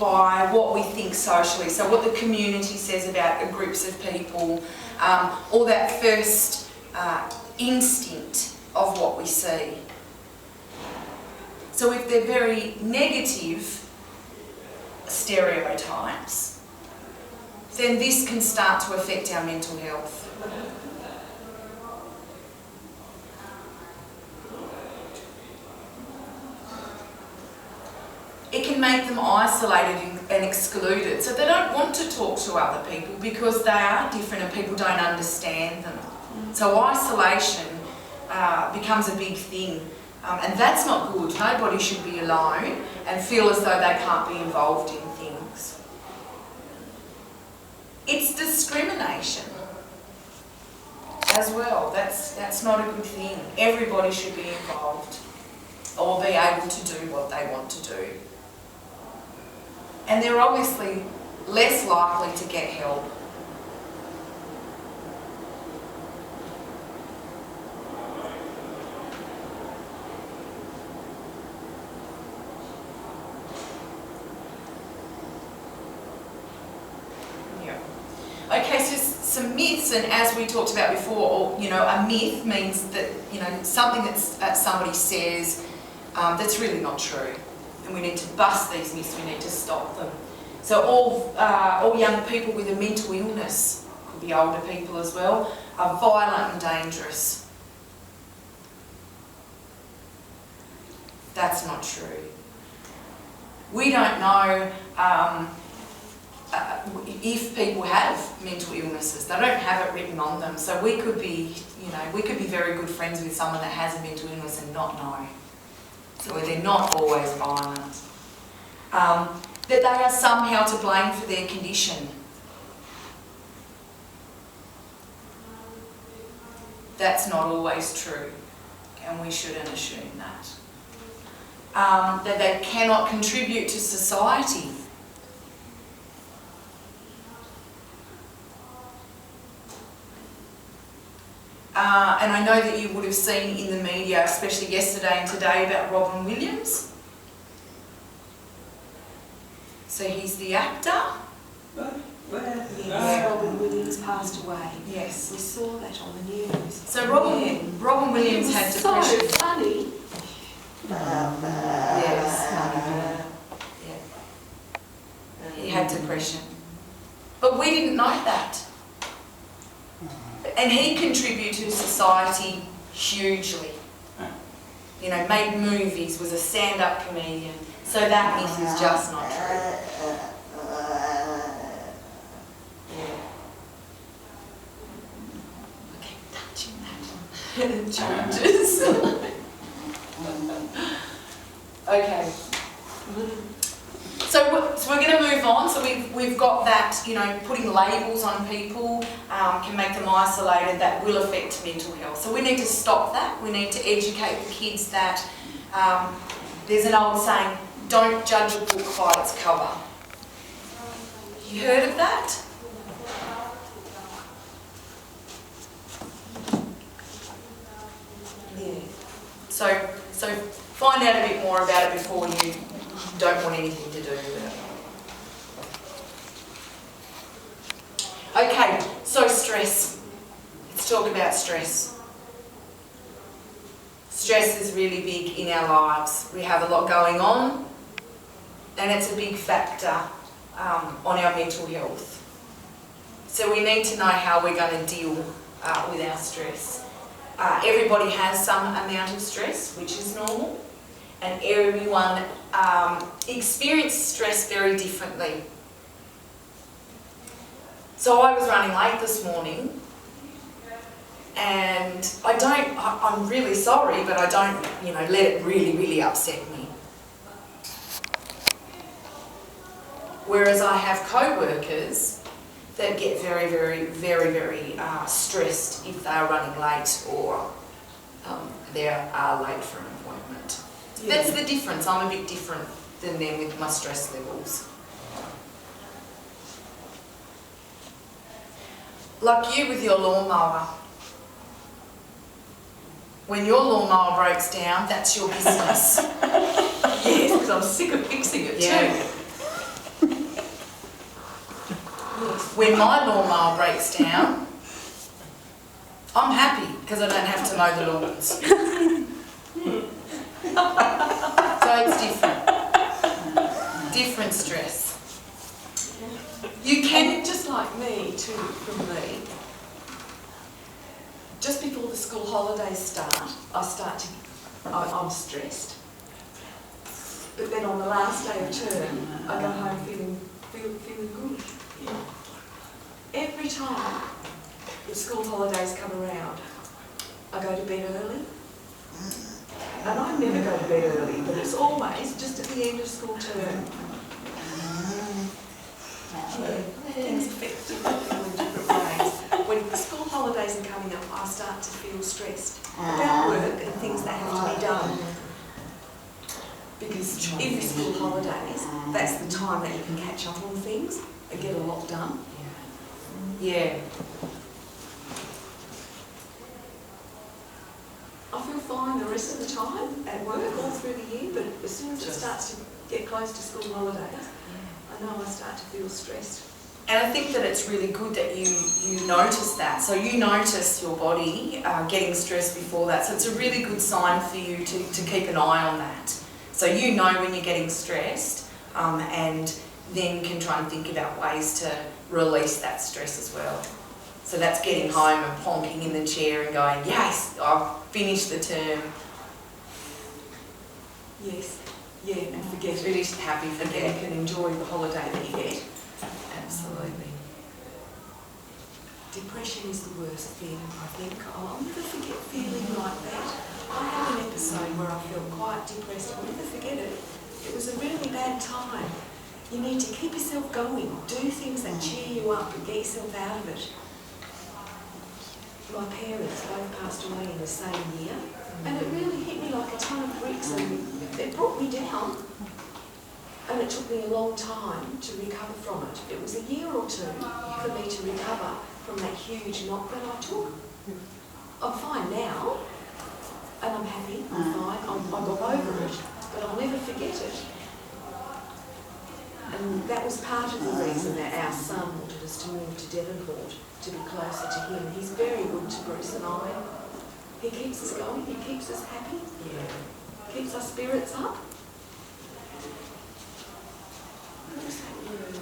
by what we think socially, so what the community says about groups of people, or that first instinct of what we see. So if they're very negative stereotypes, then this can start to affect our mental health. It can make them isolated and excluded, so they don't want to talk to other people because they are different and people don't understand them. So isolation becomes a big thing, and that's not good. Nobody should be alone and feel as though they can't be involved in things. It's discrimination as well. That's not a good thing. Everybody should be involved or be able to do what they want to do. And they're obviously less likely to get help. Yeah. Okay, so some myths, and as we talked about before, a myth means that, something that somebody says that's really not true. And we need to bust these myths, we need to stop them. So all young people with a mental illness, could be older people as well, are violent and dangerous. That's not true. We don't know if people have mental illnesses. They don't have it written on them. So we could be very good friends with someone that has a mental illness and not know. So they're not always violent. That they are somehow to blame for their condition. That's not always true, and we shouldn't assume that. That they cannot contribute to society. And I know that you would have seen in the media, especially yesterday and today, about Robin Williams. So he's the actor. Yes, Robin Williams passed away. Yes. We saw that on the news. So Robin Williams had depression. So funny. Yes. Yeah. He had depression. But we didn't know that. And he contributed to society hugely. Made movies, was a stand-up comedian. So that myth is just not true. I keep touching that. It changes. Okay. So we're going to move on. So we've got that, putting labels on people can make them isolated. That will affect mental health. So we need to stop that. We need to educate the kids that there's an old saying, don't judge a book by its cover. You heard of that? Yeah. So find out a bit more about it before you don't want anything to do with it. Okay, so stress. Let's talk about stress. Stress is really big in our lives. We have a lot going on, and it's a big factor on our mental health. So we need to know how we're going to deal with our stress. Everybody has some amount of stress, which is normal, and everyone experiences stress very differently. So I was running late this morning, and I'm really sorry, but I don't, let it really, really upset me. Whereas I have co-workers that get very, very, very, very stressed if they're running late or they are late for an appointment. Yeah. That's the difference. I'm a bit different than them with my stress levels. Like you with your lawnmower. When your lawnmower breaks down, that's your business. Yes, because I'm sick of fixing it too. When my lawnmower breaks down, I'm happy because I don't have to mow the lawns. So it's different. Different stress. You can just like me too, from me. Just before the school holidays start, I'm stressed. But then on the last day of term, I go home feeling good. Every time the school holidays come around, I go to bed early. And I never go to bed early, but it's always just at the end of school term. Things affect people in different ways. When the school holidays are coming up, I start to feel stressed about work and things that have to be done. Because in the school holidays, that's the time that you can catch up on things and get a lot done. Yeah. I feel fine the rest of the time at work all through the year, but as soon as it starts to get close to school holidays, I know I start to feel stressed. And I think that it's really good that you notice that. So you notice your body getting stressed before that. So it's a really good sign for you to keep an eye on that. So you know when you're getting stressed and then can try and think about ways to release that stress as well. So that's getting home and plonking in the chair and going, yes, I've finished the term. Yes, yeah, and forget it. Really happy for And then you can enjoy the holiday that you get. Absolutely. Depression is the worst thing, I think. I'll never forget feeling like that. I had an episode where I felt quite depressed. I'll never forget it. It was a really bad time. You need to keep yourself going. Do things that cheer you up and get yourself out of it. My parents both passed away in the same year, and it really hit me like a ton of bricks, and it brought me down. And it took me a long time to recover from it. It was a year or two for me to recover from that huge knock that I took. I'm fine now, and I'm happy, I'm fine, I got over it, but I'll never forget it. And that was part of the reason that our son wanted us to move to Devonport, to be closer to him. He's very good to Bruce and I. He keeps us going, he keeps us happy, keeps our spirits up. What was that word?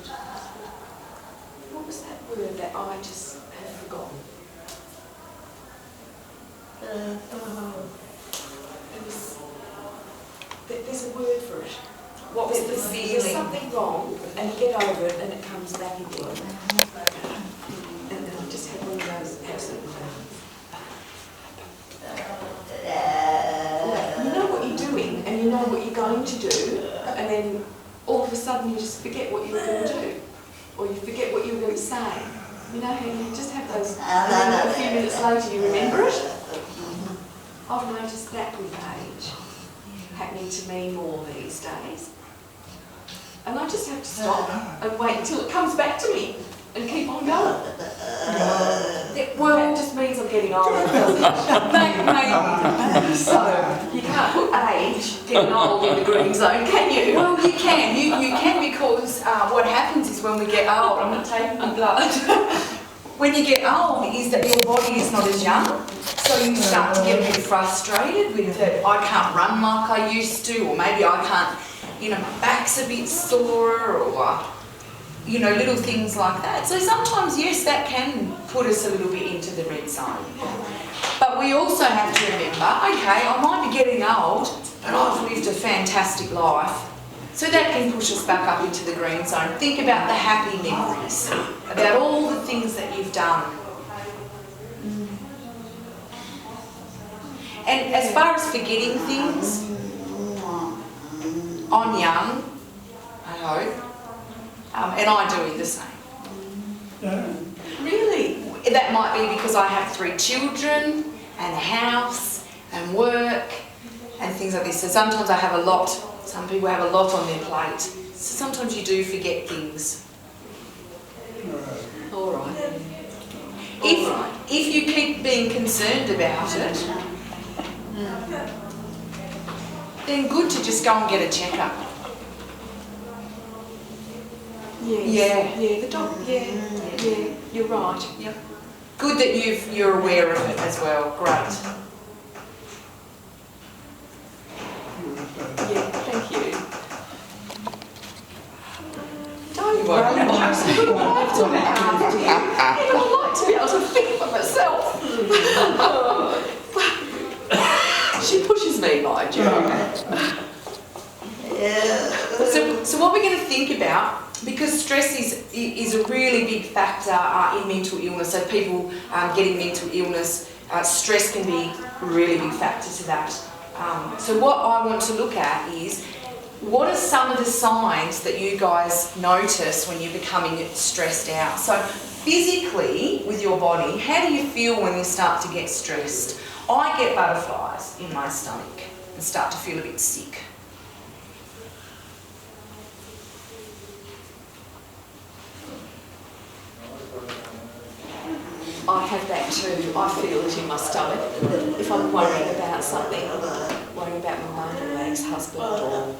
What was that word that I just have forgotten? There's a word for it. What was the feeling? There's something wrong, and you get over it, and it comes back again. And then I just had one of those absolute moments. You know what you're doing, and you know what you're going to do, and then all of a sudden you just forget what you were going to do, or you forget what you were going to say. You know how you just have those, and then a few minutes later you remember it? I've noticed that with age happening to me more these days. And I just have to stop and wait until it comes back to me and keep on going. Well, that just means I'm getting older, doesn't it? Maybe. So, you can't put age, getting old in the green zone, can you? Well, you can. You can because what happens is when we get old, I'm not taking my blood. when you get old is that your body is not as young. So you start to get a bit frustrated with it. I can't run like I used to, or maybe I can't, my back's a bit sore, or, little things like that. So sometimes, yes, that can put us a little bit into the red zone. But we also have to remember, okay, I might be getting old, but I've lived a fantastic life. So that can push us back up into the green zone. Think about the happy memories, about all the things that you've done. And as far as forgetting things, I'm young, I hope, and I do it the same. Really? That might be because I have 3 children and a house and work and things like this. So sometimes I have a lot, some people have a lot on their plate. So sometimes you do forget things. All right. If you keep being concerned about it, then good to just go and get a checkup. Yes. Yeah, the dog, yeah, you're right. Yep. Good that you're aware of it as well. Great. Yeah, thank you. Don't You worry, won't. I have to look after you. I like to be able to think for myself. She pushes me, mind you. So what we're going to think about, because stress is a really big factor in mental illness, so people getting mental illness, stress can be a really big factor to that. So what I want to look at is, what are some of the signs that you guys notice when you're becoming stressed out? So physically, with your body, how do you feel when you start to get stressed? I get butterflies in my stomach and start to feel a bit sick. I have that too. I feel it in my stomach. If I'm worrying about something, worrying about my mum or my ex-husband, or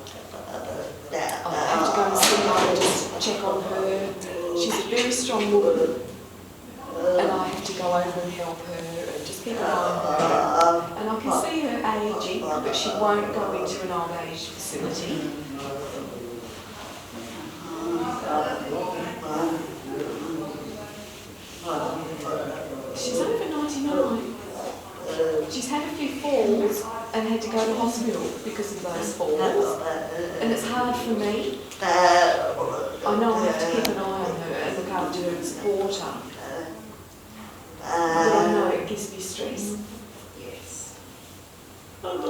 I have to go and see her and just check on her. She's a very strong woman, and I have to go over and help her and just keep an eye on her. And I can see her ageing, but she won't go into an old age facility. She's over 99. She's had a few falls and had to go to hospital because of those falls. And it's hard for me. I know I have to keep an eye on her and look after her and support her. But I know it gives me stress. Yes. And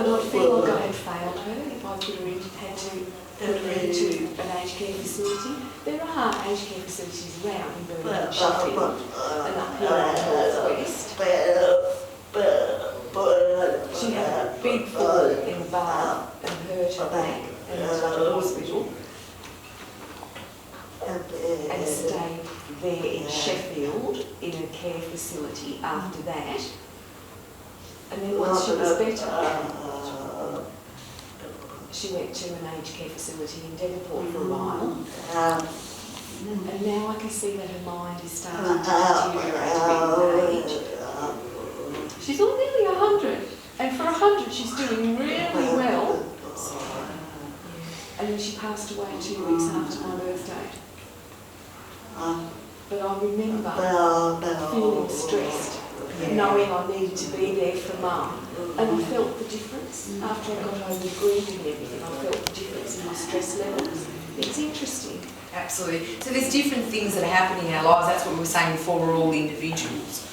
I feel like I had failed her if I could have had to put her into an aged care facility. There are aged care facilities around in Birmingham, Sheffield, and up here in the North West. She had a big fall in the bar and hurt her back and went to the hospital and stayed there in Sheffield in a care facility after that. And then once she was better, she went to an aged care facility in Devonport for a while. And now I can see that her mind is starting to deteriorate with age. She's nearly 100, and for 100 she's doing really well. And then she passed away 2 weeks after my birthday. But I remember feeling stressed, knowing I needed to be there for Mum. And I felt the difference. After I got over grief and everything, I felt the difference in my stress levels. It's interesting. Absolutely. So there's different things that happen in our lives. That's what we were saying before, we're all individuals.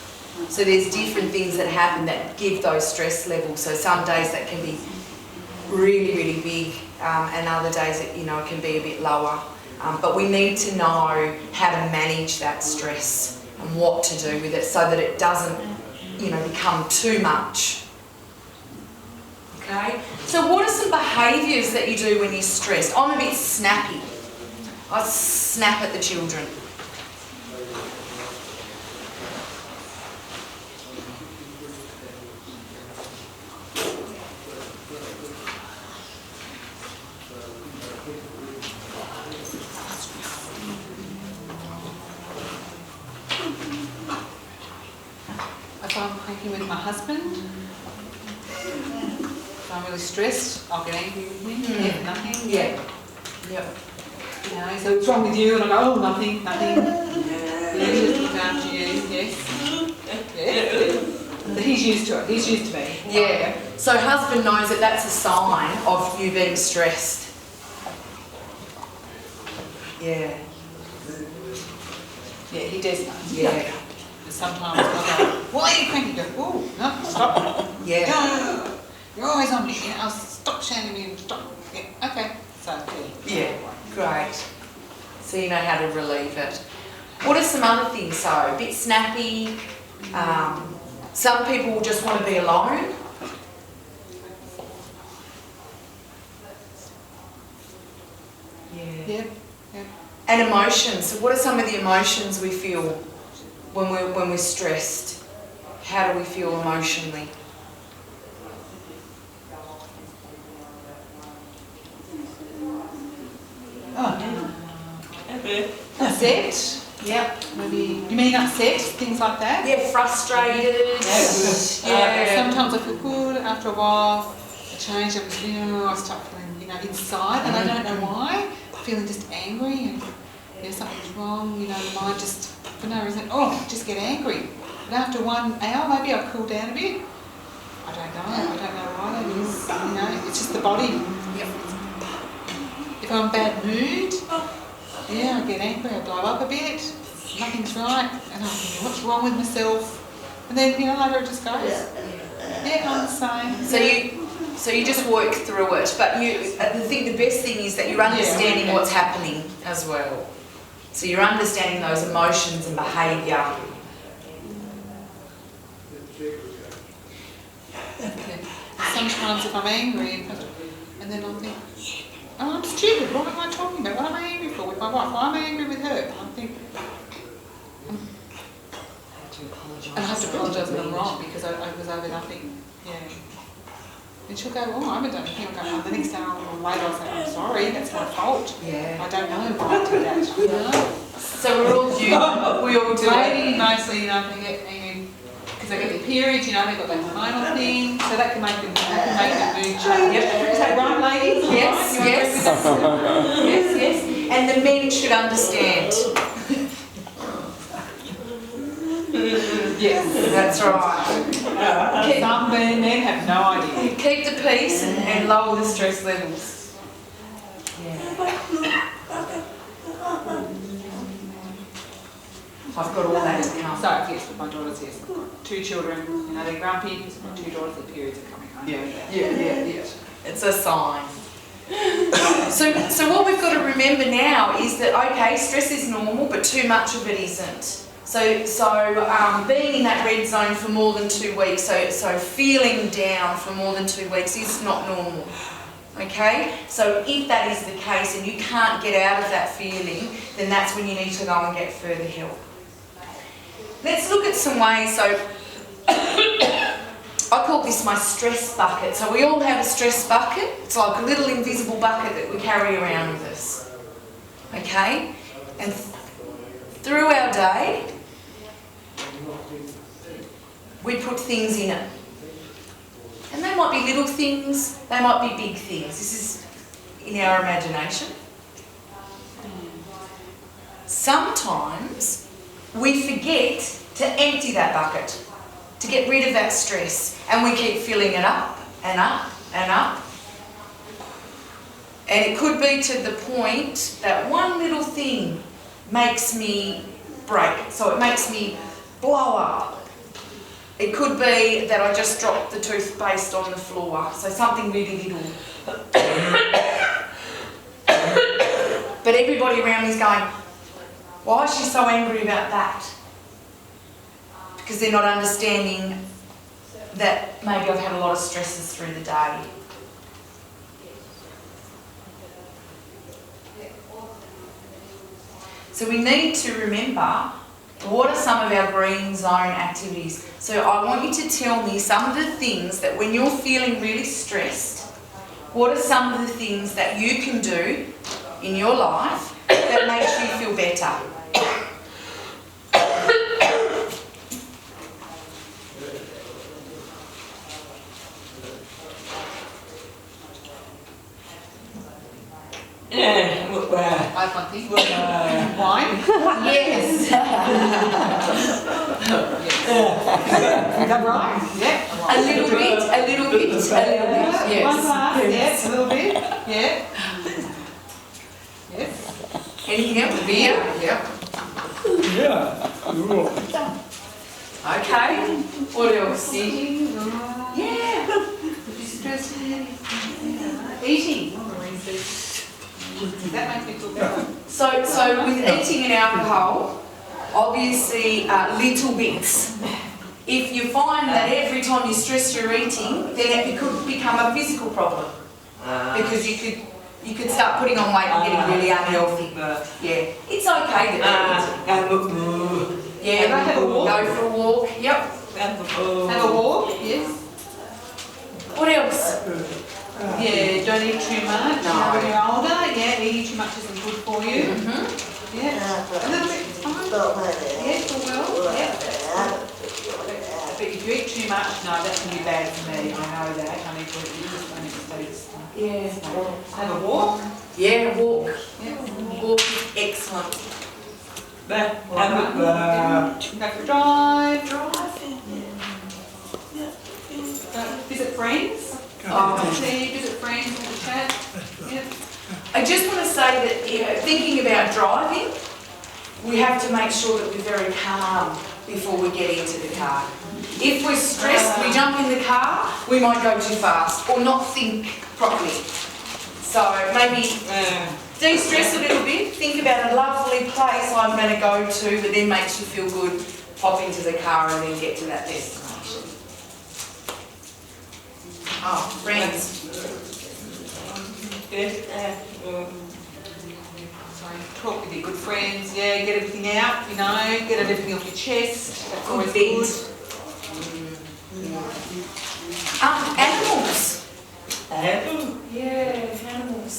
So there's different things that happen that give those stress levels. So some days that can be really, really big, and other days it, it can be a bit lower. But we need to know how to manage that stress and what to do with it so that it doesn't, become too much. Okay? So what are some behaviours that you do when you're stressed? I'm a bit snappy. I snap at the children. If I'm cranky with my husband, if I'm really stressed, I'll get angry with him. Yeah, nothing. Yeah. Yep. So what's wrong with you? And I go, oh, nothing. Yeah, just looking after you. Yes. Yeah. But he's used to it. He's used to me. Yeah. So husband knows that that's a sign of you being stressed. Yeah. Yeah, he does know. Yeah. Sometimes I go, why are you cranky? Go, oh, no, stop. Yeah. No, you're always on me. I'll stop shouting at me. Stop. Yeah, okay. So, Yeah. Great. So you know how to relieve it. What are some other things? So a bit snappy. Some people just want to be alone. Yeah. Yeah. And emotions. So what are some of the emotions we feel when we're stressed? How do we feel emotionally? Upset. Yep. Maybe, you mean upset? Things like that? Yeah, frustrated. Yeah. Sometimes I feel good. After a while, I change. I start feeling, inside, and I don't know why. Feeling just angry, and something's wrong. The mind just, for no reason, just get angry. But after 1 hour, maybe I'll cool down a bit. I don't know why that is. It's just the body. Yep. If I'm in a bad mood, I get angry, I blow up a bit, nothing's right, and I'm thinking, what's wrong with myself? And then, later it just goes. Yeah, I'm the same. So you just work through it, but the best thing is that you're understanding what's happening as well. So you're understanding those emotions and behaviour. Sometimes if I'm angry, and then I'll think, I'm stupid, what am I talking about? What am I angry for with my wife? Why am I angry with her? And I think, and I have to apologise when I'm wrong because I was over nothing. Yeah. And she'll go, I haven't done anything. I'll go, the next hour or later I'll say, I'm sorry, that's my fault. Yeah. I don't know why I did that. So we're all human. We all do Ladies mostly, they get angry because they get their periods, they've got that hormonal thing, so that can make them mood change. Yep. Is that right, ladies? Yes, right? yes. And the men should understand. Yes, that's right. Some men have no idea. Keep the peace and lower the stress levels. Yeah. I've got all that to come. So, yes, with my daughters, yes, I've got 2 children, they're grumpy, because my 2 daughters, their periods are coming home. Yeah. It's a sign. So what we've got to remember now is that, okay, stress is normal, but too much of it isn't. So being in that red zone for more than 2 weeks, so feeling down for more than 2 weeks is not normal. Okay? So if that is the case and you can't get out of that feeling, then that's when you need to go and get further help. Let's look at some ways. So I call this my stress bucket. So we all have a stress bucket. It's like a little invisible bucket that we carry around with us. Okay? And through our day, we put things in it. And they might be little things, they might be big things. This is in our imagination. Sometimes we forget to empty that bucket, to get rid of that stress, and we keep filling it up and up and up. And it could be to the point that one little thing makes me break, so it makes me blow up. It could be that I just dropped the toothpaste on the floor, so something really little. But everybody around me is going, why is she so angry about that? Because they're not understanding that maybe I've had a lot of stresses through the day. So we need to remember, what are some of our green zone activities? So I want you to tell me some of the things that when you're feeling really stressed, what are some of the things that you can do in your life that makes you feel better? I have one thing. Wine? Yes. Is that right? Yeah. A little bit. Yes. One glass, yes, a little bit. Yeah. Yes. Anything else? Beer? Yep. Yeah. Okay. What else? Eating. Yeah. Eating. That makes me feel better. So with eating and alcohol, obviously little bits. If you find that every time you stress you're eating, then it could become a physical problem. Because you could start putting on weight and getting really unhealthy. Yeah. It's okay that you eat. Yeah, have a walk. Go for a walk. Yep. Have a walk, yes. What else? Yeah, don't eat too much. When you're older, eating too much isn't good for you. Yeah. A little bit is fine. Yeah, for well. Yeah. But if you eat too much, no, that can be bad for me. I know that. I need to eat this. I need to stay this. Yeah. Have a walk. Yeah, walk. Yeah. Walk is excellent. Go for a drive. Visit friends. Visit friends, have a chat. Yeah. I just want to say that, you know, thinking about driving, we have to make sure that we're very calm before we get into the car. If we're stressed, we jump in the car, we might go too fast or not think properly. So maybe de-stress a little bit, think about a lovely place I'm going to go to that then makes you feel good, hop into the car and then get to that destination. Oh, friends. Good. Sorry, talk with your good friends, yeah, get everything out, you know, get everything off your chest, that's always good. Animals. Yeah, animals.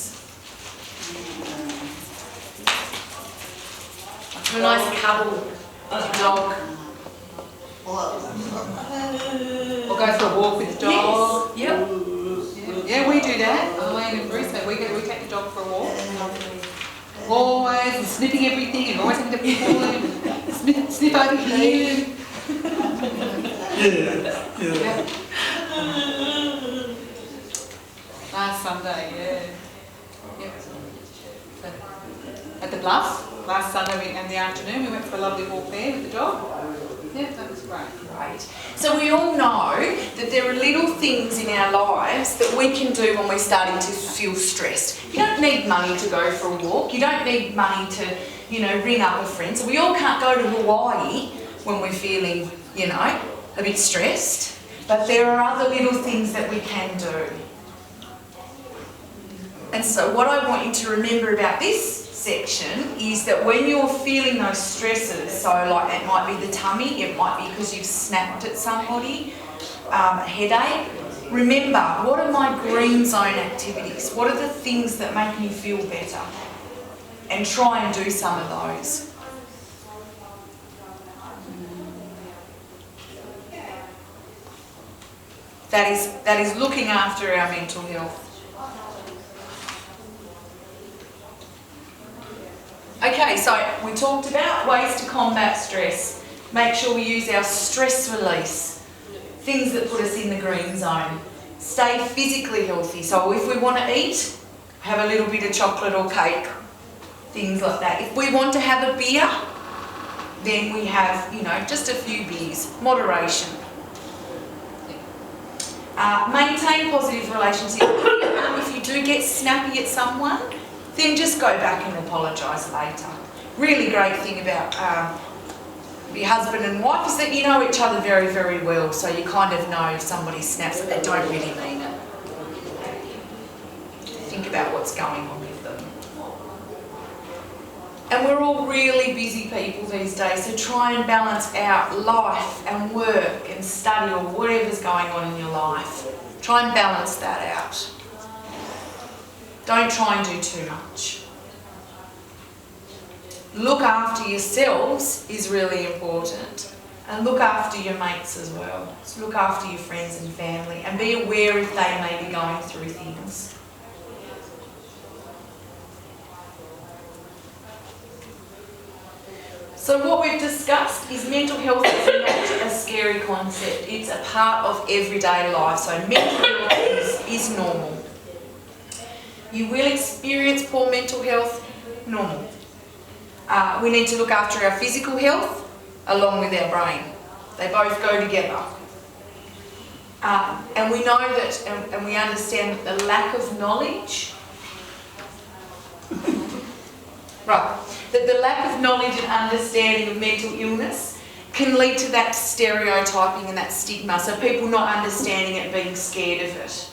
A nice cuddle with your dog. Or go for a walk with the dog. Yes. Yep. Yeah, we do that. Elaine and Bruce, we take the dog for a walk. Always, and sniffing everything, and always having to pull him, sniff over here. Yeah. Last Sunday, yeah. At the Bluff, last Sunday in the afternoon, we went for a lovely walk there with the dog. Yeah, that was great. Great. So we all know that there are little things in our lives that we can do when we're starting to feel stressed. You don't need money to go for a walk. You don't need money to, you know, ring up a friend. So we all can't go to Hawaii when we're feeling, you know, a bit stressed. But there are other little things that we can do. And so what I want you to remember about this section is that when you're feeling those stresses, so like it might be the tummy, it might be because you've snapped at somebody, a headache, remember, what are my green zone activities? What are the things that make me feel better? And try and do some of those. That is looking after our mental health. Okay, so we talked about ways to combat stress. Make sure we use our stress release, things that put us in the green zone. Stay physically healthy. So if we want to eat, have a little bit of chocolate or cake, things like that. If we want to have a beer, then we have, you know, just a few beers, moderation. Maintain positive relationships. If you do get snappy at someone, then just go back and apologise later. Really great thing about your husband and wife is that you know each other very, very well, so you kind of know if somebody snaps that they don't really mean it. Think about what's going on with them. And we're all really busy people these days, so try and balance out life and work and study or whatever's going on in your life. Try and balance that out. Don't try and do too much. Look after yourselves is really important. And look after your mates as well. So look after your friends and family and be aware if they may be going through things. So what we've discussed is mental health is not a scary concept. It's a part of everyday life. So mental health is normal. You will experience poor mental health, normal. We need to look after our physical health along with our brain. They both go together. And we know that, and we understand that the lack of knowledge, right, that the lack of knowledge and understanding of mental illness can lead to that stereotyping and that stigma. So people not understanding it and being scared of it.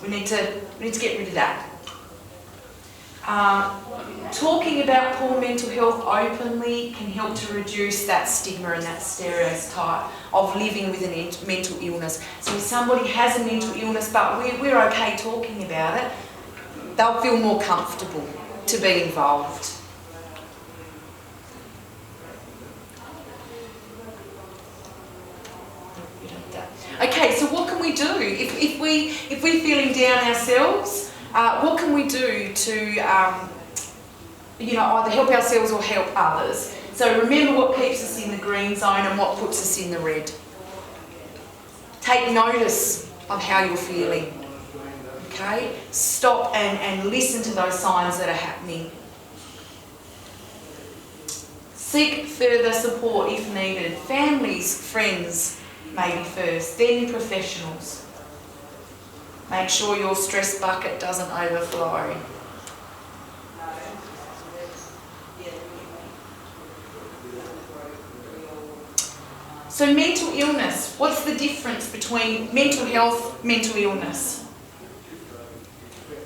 We need to get rid of that. Talking about poor mental health openly can help to reduce that stigma and that stereotype of living with a mental illness. So if somebody has a mental illness but we're okay talking about it, they'll feel more comfortable to be involved. Okay, so what can we do if we're feeling down ourselves? What can we do to either help ourselves or help others? So remember what keeps us in the green zone and what puts us in the red. Take notice of how you're feeling. Okay, stop and listen to those signs that are happening. Seek further support if needed. Families, friends, maybe first, then professionals. Make sure your stress bucket doesn't overflow. So mental illness, what's the difference between mental health, mental illness?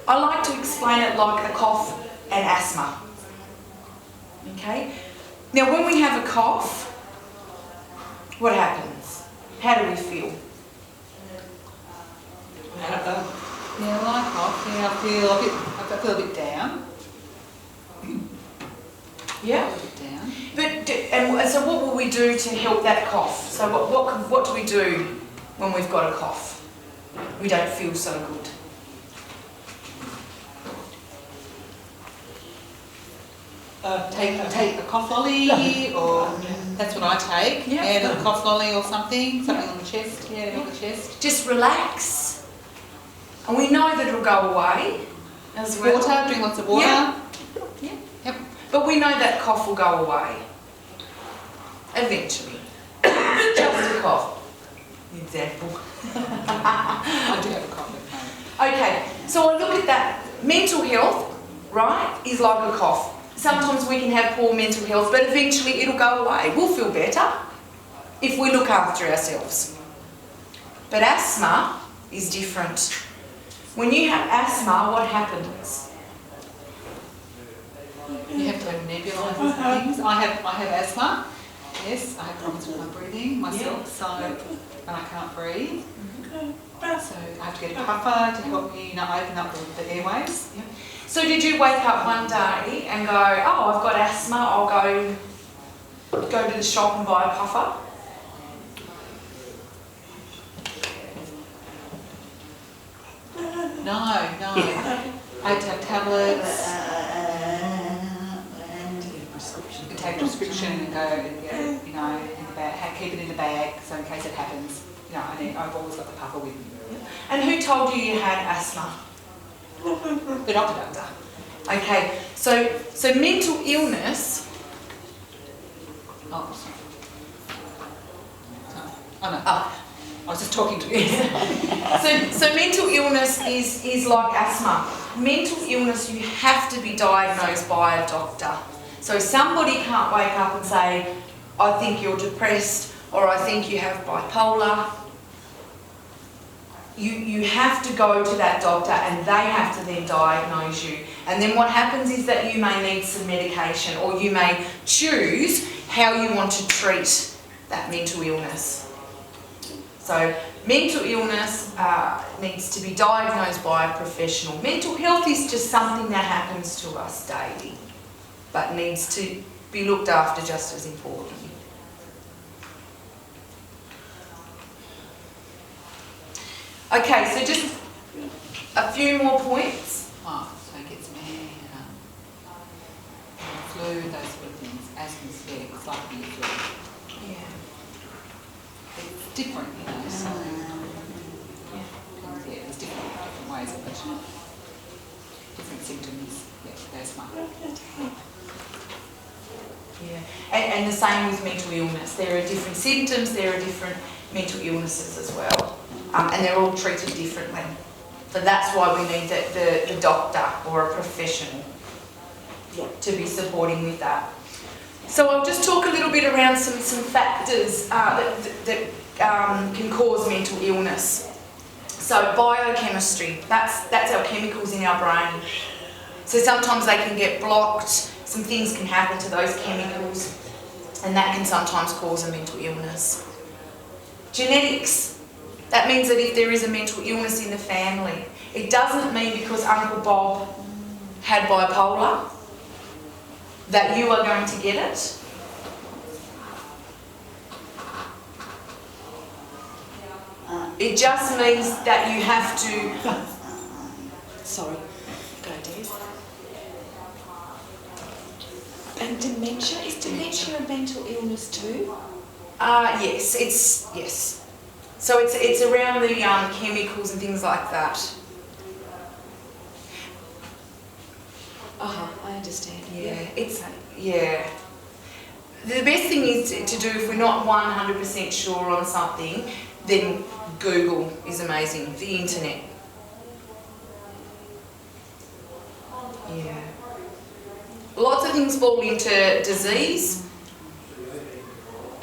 I like to explain it like a cough and asthma. Okay? Now when we have a cough, what happens? How do we feel? Yeah, like cough. Yeah, I feel a bit down. Yeah. A bit down. And so what will we do to help that cough? So what do we do when we've got a cough? We don't feel so good. Take a cough lolly, or that's what I take. Yeah. Yeah, a cough lolly or something on the chest. Yeah, to help the chest. Just relax. And we know that it'll go away as well. Water, drink lots of water. Yeah. Yep. But we know that cough will go away. Eventually. Just a cough. Example. I do have a cough at home. Okay, so I look at that. Mental health, right, is like a cough. Sometimes we can have poor mental health, but eventually it'll go away. We'll feel better if we look after ourselves. But asthma is different. When you have asthma, what happens? You have to have nebulizers and things. I have asthma. Yes, I have problems with my breathing myself, so and I can't breathe. So I have to get a puffer to help me, open up the airways. Yep. So did you wake up one day and go, oh, I've got asthma, I'll go to the shop and buy a puffer? No. I had to have tablets. You take a prescription and go and get it, in the bag, keep it in the bag, so in case it happens, and I've always got the puffer with me. And who told you you had asthma? The doctor. Okay, so mental illness. Oh, sorry. Oh no. Oh. I was just talking to you. So mental illness is like asthma. Mental illness, you have to be diagnosed by a doctor. So somebody can't wake up and say, I think you're depressed, or I think you have bipolar. You have to go to that doctor and they have to then diagnose you. And then what happens is that you may need some medication, or you may choose how you want to treat that mental illness. So mental illness needs to be diagnosed by a professional. Mental health is just something that happens to us daily, but needs to be looked after just as importantly. Okay, so just a few more points. Oh, so it gets me, flu, those sort of things. Asthma's, it's like the flu. Yeah. It's different, so there's different ways of it. Different symptoms, asthma. Yeah, and the same with mental illness. There are different symptoms, there are different mental illnesses as well, and they're all treated differently. So that's why we need the doctor or a professional to be supporting with that. So I'll just talk a little bit around some factors that can cause mental illness. So biochemistry, that's our chemicals in our brain. So sometimes they can get blocked, some things can happen to those chemicals, and that can sometimes cause a mental illness. Genetics, that means that if there is a mental illness in the family, it doesn't mean because Uncle Bob had bipolar, that you are going to get it. It just means that you have to... Sorry, go Des. And dementia, is dementia a mental illness too? Yes, yes. So it's around the chemicals and things like that. I understand. Yeah. The best thing is to do, if we're not 100% sure on something, then Google is amazing, the internet. Yeah. Lots of things fall into disease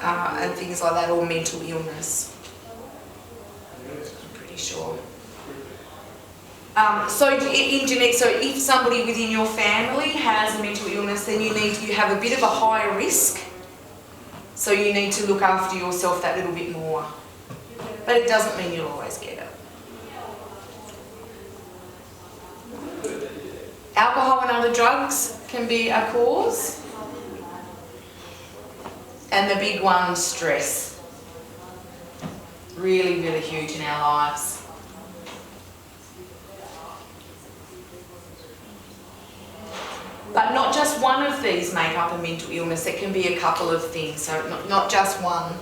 and things like that, or mental illness. I'm pretty sure. So if somebody within your family has a mental illness, then you have a bit of a higher risk. So you need to look after yourself that little bit more. But it doesn't mean you'll always get it. Alcohol and other drugs can be a cause. And the big one, stress. Really, really huge in our lives. But not just one of these make up a mental illness. It can be a couple of things, so not just one.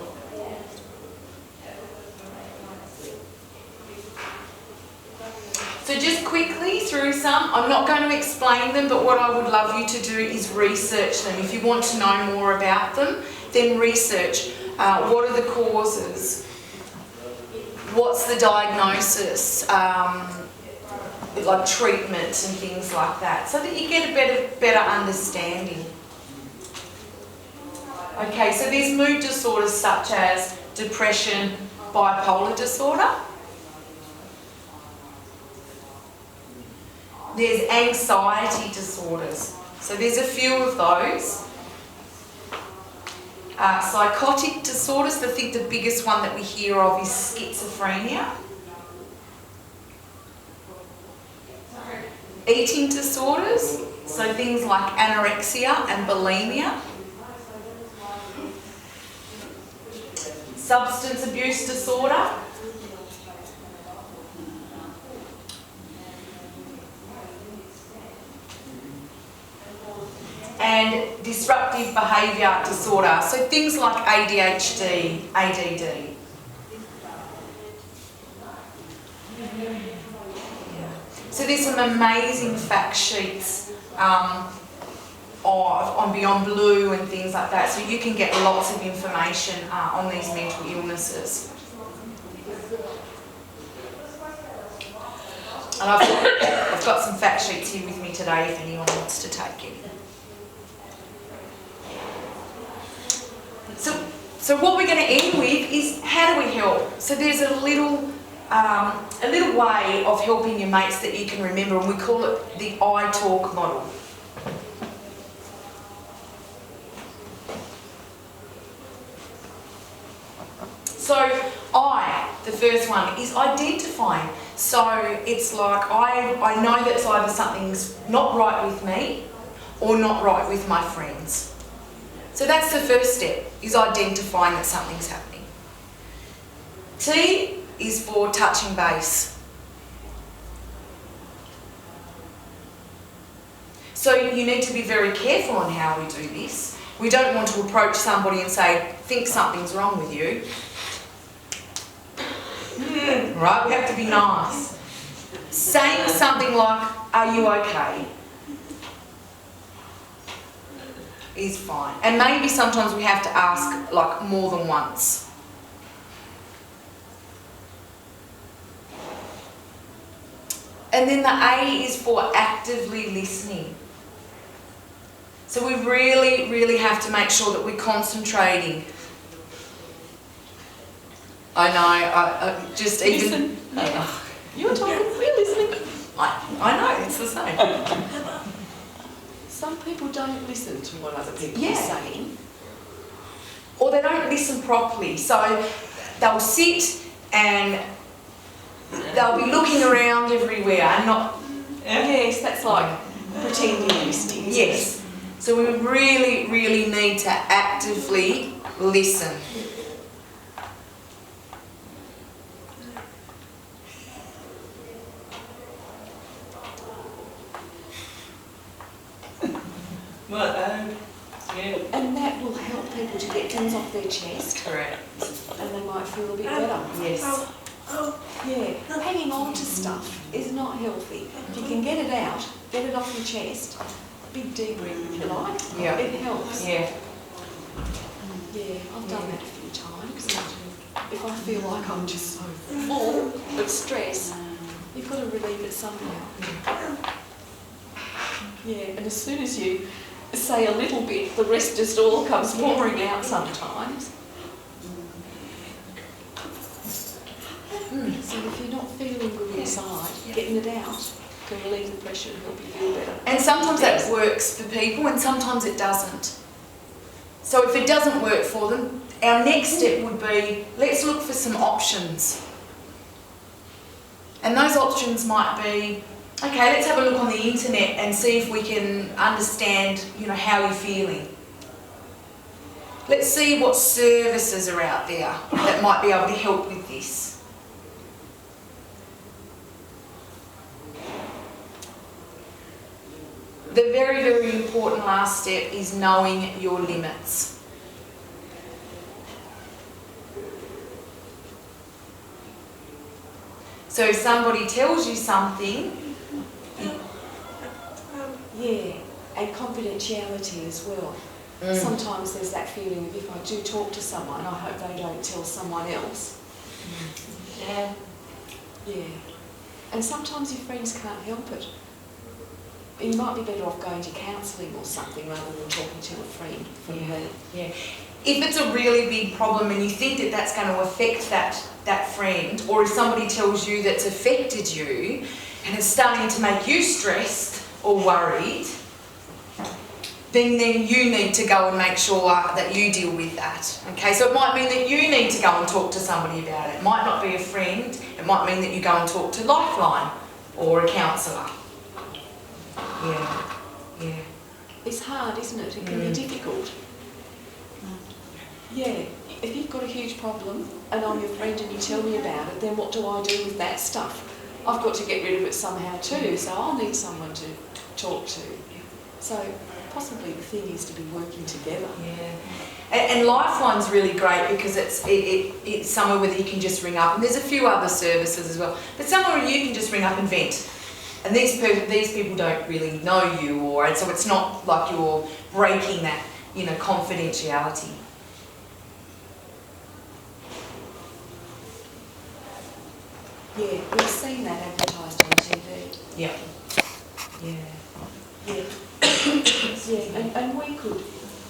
So just quickly through some, I'm not going to explain them, but what I would love you to do is research them. If you want to know more about them, then research what are the causes, what's the diagnosis, like treatment and things like that, so that you get a better understanding. Okay, so there's mood disorders such as depression, bipolar disorder. There's anxiety disorders. So there's a few of those. Psychotic disorders, I think the biggest one that we hear of is schizophrenia. Eating disorders, so things like anorexia and bulimia. Substance abuse disorder. And disruptive behaviour disorder, so things like ADHD, ADD. So there's some amazing fact sheets on Beyond Blue and things like that, so you can get lots of information on these mental illnesses. And I've got some fact sheets here with me today if anyone wants to take it. So what we're going to end with is, how do we help? So there's a little way of helping your mates that you can remember, and we call it the I talk model. So the first one is identifying. So it's like I know that either something's not right with me or not right with my friends. So that's the first step, is identifying that something's happening. T is for touching base. So you need to be very careful on how we do this. We don't want to approach somebody and say, think something's wrong with you. Right? We have to be nice. Saying something like, are you okay? Is fine. And maybe sometimes we have to ask like more than once. And then the A is for actively listening. So we really, really have to make sure that we're concentrating. I know, I just even... You're talking, we're listening. I know, it's the same. Some people don't listen to what other people are saying. Or they don't listen properly. So they'll sit and they'll be looking around everywhere and not... Yes, that's like pretend you're listening. Yes. So we really, really need to actively listen. Yeah. And that will help people to get things off their chest, Correct. and they might feel a bit better. Yes. Yeah, hanging on to stuff is not healthy. If you can get it out, get it off your chest, big deep breath if you like, Yeah. it helps. Yeah. Yeah, I've done that a few times. If I feel like I'm just so full of stress, you've got to relieve it somehow. Yeah, and as soon as you say a little bit, the rest just all comes pouring out sometimes. So if you're not feeling good inside, getting it out can relieve the pressure and help you feel better. And sometimes that works for people and sometimes it doesn't. So if it doesn't work for them, our next step would be, let's look for some options. And those options might be, okay, let's have a look on the internet and see if we can understand, how you're feeling. Let's see what services are out there that might be able to help with this. The very, very important last step is knowing your limits. So if somebody tells you something, Yeah, and confidentiality as well. Sometimes there's that feeling of if I do talk to someone, I hope they don't tell someone else. Yeah. Yeah. And sometimes your friends can't help it. You might be better off going to counselling or something rather than talking to a friend from me. Yeah. If it's a really big problem and you think that that's going to affect that friend, or if somebody tells you that's affected you and it's starting to make you stressed or worried, then you need to go and make sure that you deal with that. Okay, so it might mean that you need to go and talk to somebody about it. It might not be a friend, it might mean that you go and talk to Lifeline or a counsellor. Yeah. It's hard, isn't it? It can be difficult. Yeah. If you've got a huge problem and I'm your friend and you tell me about it, then what do I do with that stuff? I've got to get rid of it somehow too, so I'll need someone to talk to. So possibly the thing is to be working together. Yeah. And Lifeline's really great because it's somewhere where you can just ring up, and there's a few other services as well, but somewhere where you can just ring up and vent. And these people don't really know you, and so it's not like you're breaking that, confidentiality. Yeah, we've seen that advertised on TV. Yeah. Yeah. Yeah. Yeah, and we could,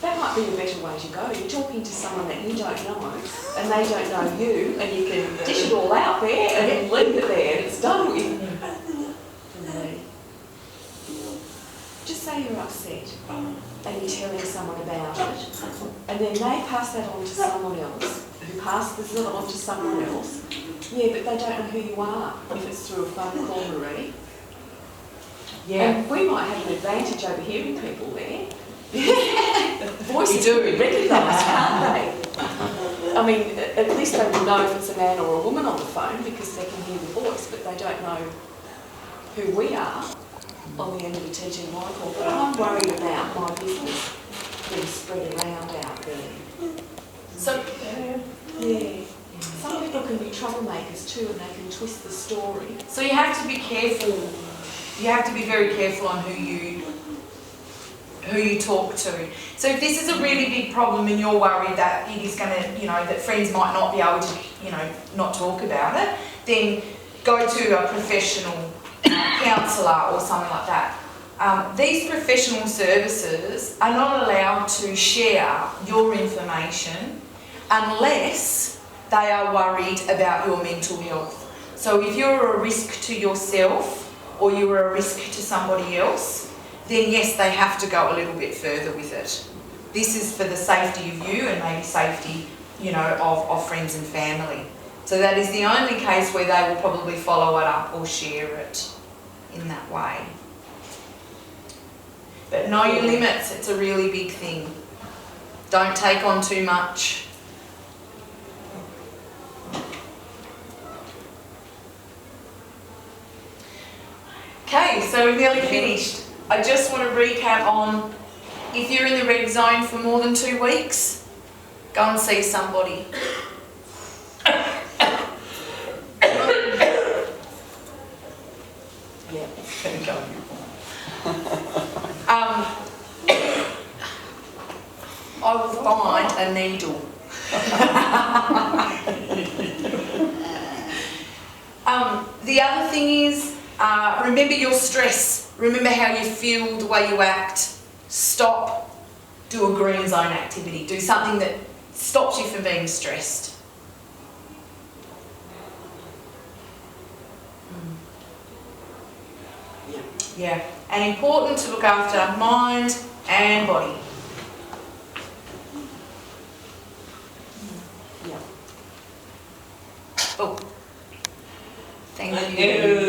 that might be a better way to go. You're talking to someone that you don't know, and they don't know you, and you can dish it all out there and leave it there, and it's done with. Just say you're upset, and you're telling someone about it, and then they pass that on to someone else, who passes it on to someone else. Yeah, but they don't know who you are if it's through a phone call, Marie. Yeah. And we might have an advantage over hearing people there. Voices do. can be recognised, can't they? I mean, at least they will know if it's a man or a woman on the phone because they can hear the voice, but they don't know who we are on the end of a teaching line call. But I'm worried about my business being spread around out there. So, yeah. Some people can be troublemakers too, and they can twist the story. So you have to be careful. You have to be very careful on who you talk to. So if this is a really big problem and you're worried that it is going to, that friends might not be able to, not talk about it, then go to a professional counsellor or something like that. These professional services are not allowed to share your information unless they are worried about your mental health. So if you're a risk to yourself or you're a risk to somebody else, then yes, they have to go a little bit further with it. This is for the safety of you and maybe safety, of friends and family. So that is the only case where they will probably follow it up or share it in that way. But know your limits, it's a really big thing. Don't take on too much. Okay, so we've nearly finished. I just want to recap on, if you're in the red zone for more than 2 weeks, go and see somebody. Yeah, go. I will find a needle. The other thing is, remember your stress. Remember how you feel, the way you act. Stop. Do a green zone activity. Do something that stops you from being stressed. Yeah. And important to look after mind and body. Oh. Thank you.